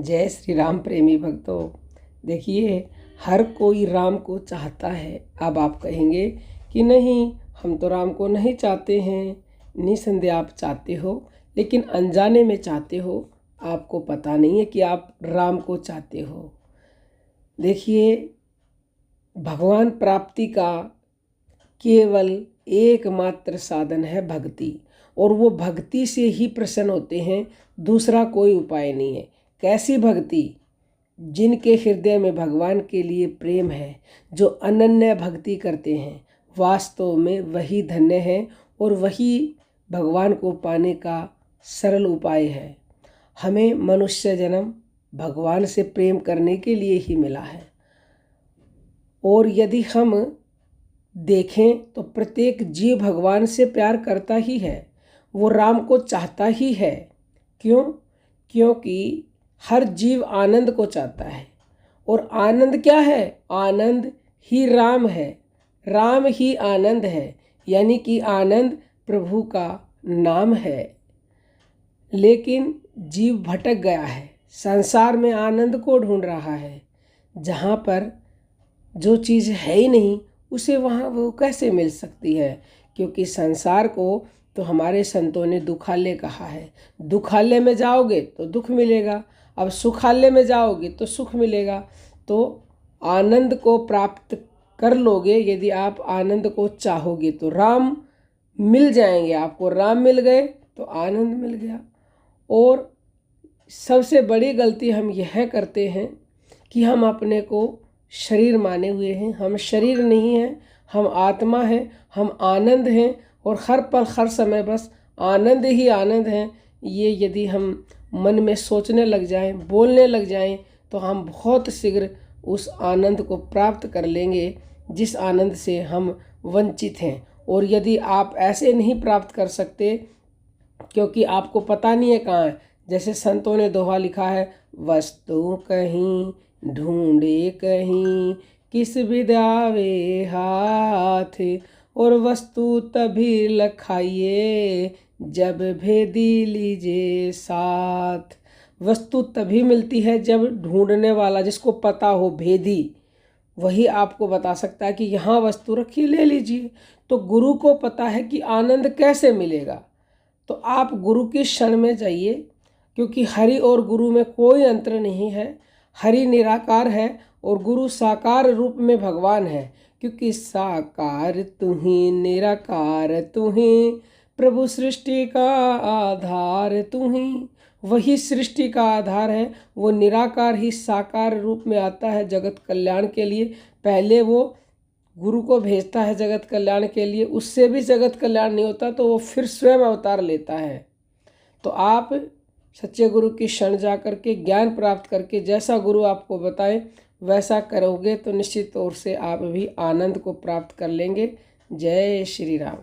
जय श्री राम प्रेमी भक्तों। देखिए, हर कोई राम को चाहता है। अब आप कहेंगे कि नहीं, हम तो राम को नहीं चाहते हैं। निसंदेह आप चाहते हो, लेकिन अनजाने में चाहते हो। आपको पता नहीं है कि आप राम को चाहते हो। देखिए, भगवान प्राप्ति का केवल एकमात्र साधन है भक्ति, और वो भक्ति से ही प्रसन्न होते हैं। दूसरा कोई उपाय नहीं है। कैसी भक्ति? जिनके हृदय में भगवान के लिए प्रेम है, जो अनन्य भक्ति करते हैं, वास्तव में वही धन्य है और वही भगवान को पाने का सरल उपाय है। हमें मनुष्य जन्म भगवान से प्रेम करने के लिए ही मिला है, और यदि हम देखें तो प्रत्येक जीव भगवान से प्यार करता ही है, वो राम को चाहता ही है। क्यों? क्योंकि हर जीव आनंद को चाहता है, और आनंद क्या है? आनंद ही राम है, राम ही आनंद है, यानी कि आनंद प्रभु का नाम है। लेकिन जीव भटक गया है, संसार में आनंद को ढूंढ रहा है, जहाँ पर जो चीज़ है ही नहीं उसे वहाँ वो कैसे मिल सकती है? क्योंकि संसार को तो हमारे संतों ने दुखालय कहा है। दुखालय में जाओगे तो दुख मिलेगा, अब सुखालय में जाओगे तो सुख मिलेगा। तो आनंद को प्राप्त कर लोगे यदि आप आनंद को चाहोगे, तो राम मिल जाएंगे आपको। राम मिल गए तो आनंद मिल गया। और सबसे बड़ी गलती हम यह करते हैं कि हम अपने को शरीर माने हुए हैं। हम शरीर नहीं हैं, हम आत्मा हैं, हम आनंद हैं, और हर पल हर समय बस आनंद ही आनंद हैं। ये यदि हम मन में सोचने लग जाएं, बोलने लग जाएं, तो हम बहुत शीघ्र उस आनंद को प्राप्त कर लेंगे जिस आनंद से हम वंचित हैं। और यदि आप ऐसे नहीं प्राप्त कर सकते, क्योंकि आपको पता नहीं है कहाँ है। जैसे संतों ने दोहा लिखा है, वस्तु कहीं ढूंढे कहीं, किस विद्यावे हाथ, और वस्तु तभी लखाइए, जब भेदी लीजिए साथ। वस्तु तभी मिलती है जब ढूंढने वाला, जिसको पता हो, भेदी, वही आपको बता सकता है कि यहाँ वस्तु रखी, ले लीजिए। तो गुरु को पता है कि आनंद कैसे मिलेगा। तो आप गुरु की शरण में जाइए, क्योंकि हरि और गुरु में कोई अंतर नहीं है। हरि निराकार है और गुरु साकार रूप में भगवान है। क्योंकि साकार तू ही, निराकार तू ही, प्रभु सृष्टि का आधार तू ही। वही सृष्टि का आधार है। वो निराकार ही साकार रूप में आता है जगत कल्याण के लिए। पहले वो गुरु को भेजता है जगत कल्याण के लिए, उससे भी जगत कल्याण नहीं होता तो वो फिर स्वयं अवतार लेता है। तो आप सच्चे गुरु की शरण जा करके ज्ञान प्राप्त करके जैसा गुरु आपको बताए वैसा करोगे तो निश्चित तौर से आप भी आनंद को प्राप्त कर लेंगे। जय श्री राम।